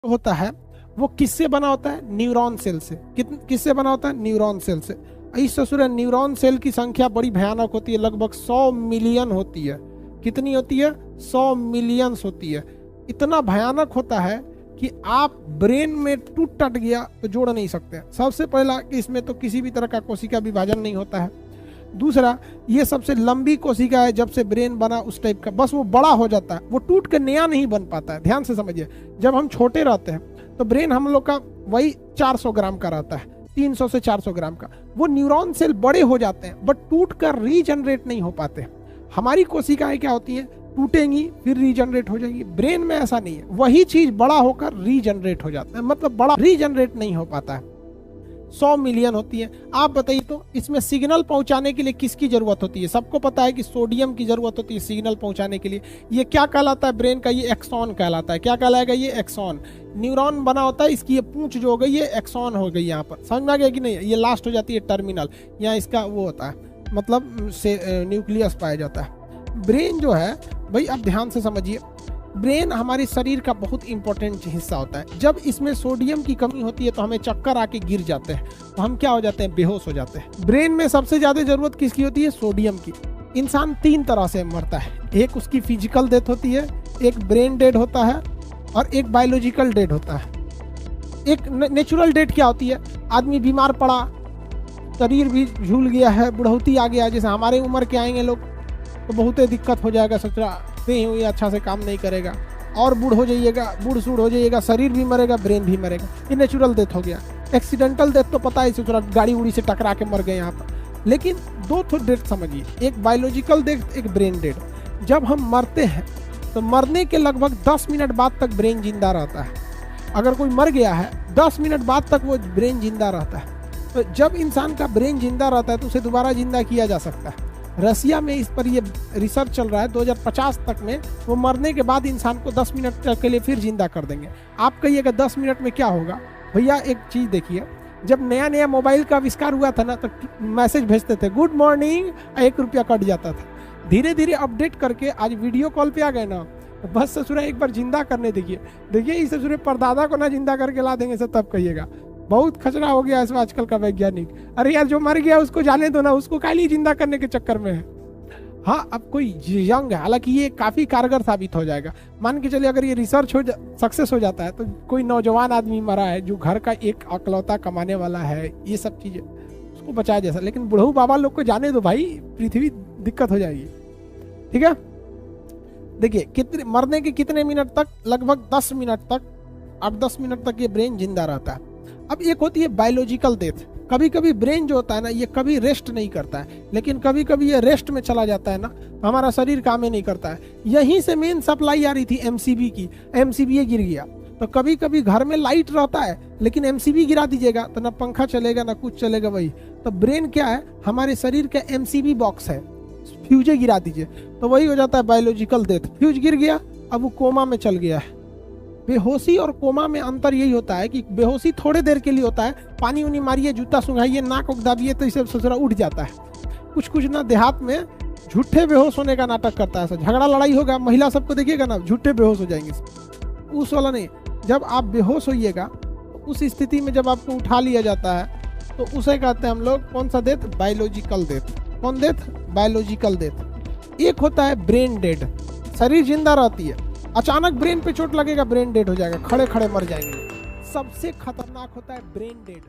होता है वो किससे बना होता है? न्यूरॉन सेल से। किससे बना होता है? न्यूरॉन सेल से। इस ससुर न्यूरॉन सेल की संख्या बड़ी भयानक होती है, लगभग 100 मिलियन होती है। कितनी होती है? 100 मिलियंस होती है। इतना भयानक होता है कि आप ब्रेन में टूट टट गया तो जोड़ नहीं सकते। सबसे पहला कि इसमें तो किसी भी तरह का कोशिका विभाजन नहीं होता है। दूसरा, ये सबसे लंबी कोशिका है, जब से ब्रेन बना उस टाइप का, बस वो बड़ा हो जाता है, वो टूट के नया नहीं बन पाता है। ध्यान से समझिए, जब हम छोटे रहते हैं तो ब्रेन हम लोग का वही 400 ग्राम का रहता है, 300 से 400 ग्राम का। वो न्यूरॉन सेल बड़े हो जाते हैं बट टूट कर रीजनरेट नहीं हो पाते। हमारी कोशिकाएं क्या होती हैं? टूटेंगी फिर रीजनरेट हो जाएंगी। ब्रेन में ऐसा नहीं है, वही चीज बड़ा होकर रीजनरेट हो जाता है, मतलब बड़ा रीजनरेट नहीं हो पाता है। 100 मिलियन होती है। आप बताइए तो इसमें सिग्नल पहुंचाने के लिए किसकी जरूरत होती है? सबको पता है कि सोडियम की जरूरत होती है सिग्नल पहुंचाने के लिए। ये क्या कहलाता है? ब्रेन का ये एक्सॉन कहलाता है। क्या कहलाएगा? ये एक्सॉन। न्यूरॉन बना होता है, इसकी ये पूंछ जो हो गई ये एक्सॉन हो गई। यहाँ पर समझ में आ गया कि नहीं? ये लास्ट हो जाती है टर्मिनल, यहाँ इसका वो होता है, मतलब से न्यूक्लियस पाया जाता है। ब्रेन जो है भाई, आप ध्यान से समझिए, ब्रेन हमारे शरीर का बहुत इंपॉर्टेंट हिस्सा होता है। जब इसमें सोडियम की कमी होती है तो हमें चक्कर आके गिर जाते हैं, तो हम क्या हो जाते हैं? बेहोश हो जाते हैं। ब्रेन में सबसे ज्यादा जरूरत किसकी होती है? सोडियम की। इंसान 3 तरह से मरता है। एक उसकी फिजिकल डेथ होती है, एक ब्रेन डेड होता है, और एक बायोलॉजिकल डेड होता है। एक नेचुरल डेथ क्या होती है? आदमी बीमार पड़ा, शरीर भी झूल गया है, बुढ़ौती आ गया, जैसे हमारे उम्र के आएंगे लोग तो बहुत ही दिक्कत हो जाएगा, सोच ये अच्छा से काम नहीं करेगा, और बूढ़ हो जाइएगा, बूढ़ सूढ़ हो जाइएगा, शरीर भी मरेगा, ब्रेन भी मरेगा। ये नेचुरल डेथ हो गया। एक्सीडेंटल डेथ तो पता है, सोच गाड़ी उड़ी से टकरा के मर गए यहाँ पर। लेकिन 2 डेथ समझिए, एक बायोलॉजिकल डेथ, एक ब्रेन डेथ। जब हम मरते हैं तो मरने के लगभग 10 मिनट बाद तक ब्रेन जिंदा रहता है। अगर कोई मर गया है 10 मिनट बाद तक वो ब्रेन जिंदा रहता है। तो जब इंसान का ब्रेन जिंदा रहता है तो उसे दोबारा जिंदा किया जा सकता है। रसिया में इस पर ये रिसर्च चल रहा है, 2050 तक में वो मरने के बाद इंसान को 10 मिनट के लिए फिर जिंदा कर देंगे। आप कहिएगा 10 मिनट में क्या होगा? भैया एक चीज देखिए, जब नया नया मोबाइल का आविष्कार हुआ था ना, तो मैसेज भेजते थे गुड मॉर्निंग, 1 रुपया कट जाता था। धीरे धीरे अपडेट करके आज वीडियो कॉल पे आ गए ना, तो बस ससुरा एक बार जिंदा करने देखिए इस ससुरे परदादा को ना जिंदा करके ला देंगे सब, तब कहिएगा बहुत खचरा हो गया इसमें आजकल का वैज्ञानिक। अरे यार, जो मर गया उसको जाने दो ना, उसको काली जिंदा करने के चक्कर में है। हाँ, अब कोई यंग है, हालांकि ये काफी कारगर साबित हो जाएगा। मान के चलिए अगर ये रिसर्च सक्सेस हो जाता है तो कोई नौजवान आदमी मरा है जो घर का एक अकलौता कमाने वाला है, ये सब चीजें उसको बचाया जैसा। लेकिन बुढ़ऊ बाबा लोग को जाने दो भाई, पृथ्वी दिक्कत हो जाएगी। ठीक है, देखिए कितने मरने के कितने मिनट तक? लगभग 10 मिनट तक, 8-10 मिनट तक ये ब्रेन जिंदा रहता है। अब एक होती है बायोलॉजिकल डेथ। कभी कभी ब्रेन जो होता है ना, ये कभी रेस्ट नहीं करता है, लेकिन कभी कभी ये रेस्ट में चला जाता है ना, हमारा शरीर काम ही नहीं करता है। यहीं से मेन सप्लाई आ रही थी एमसीबी की, एमसीबी गिर गया। तो कभी कभी घर में लाइट रहता है लेकिन एमसीबी गिरा दीजिएगा तो ना पंखा चलेगा ना कुछ चलेगा। वही तो ब्रेन क्या है? हमारे शरीर का एमसीबी बॉक्स है, फ्यूजे गिरा दीजिए तो वही हो जाता है बायोलॉजिकल डेथ। फ्यूज गिर गया, अब वो कोमा में चल गया है। बेहोशी और कोमा में अंतर यही होता है कि बेहोशी थोड़े देर के लिए होता है, पानी उनी मारिए, जूता सुंघाइए, नाक दाबिए तो इसे ससुरा उठ जाता है। कुछ ना देहात में झूठे बेहोश होने का नाटक करता है। झगड़ा लड़ाई होगा, महिला सबको देखिएगा ना, झूठे बेहोश हो जाएंगे। उस वाला नहीं, जब आप बेहोश होइएगा उस स्थिति में जब आपको उठा लिया जाता है तो उसे कहते हैं हम लोग कौन सा डेथ? Biological death. कौन डेथ? Biological death. एक होता है ब्रेन डेड, शरीर जिंदा रहती है, अचानक ब्रेन पे चोट लगेगा, ब्रेन डेड हो जाएगा, खड़े खड़े मर जाएंगे। सबसे खतरनाक होता है ब्रेन डेड।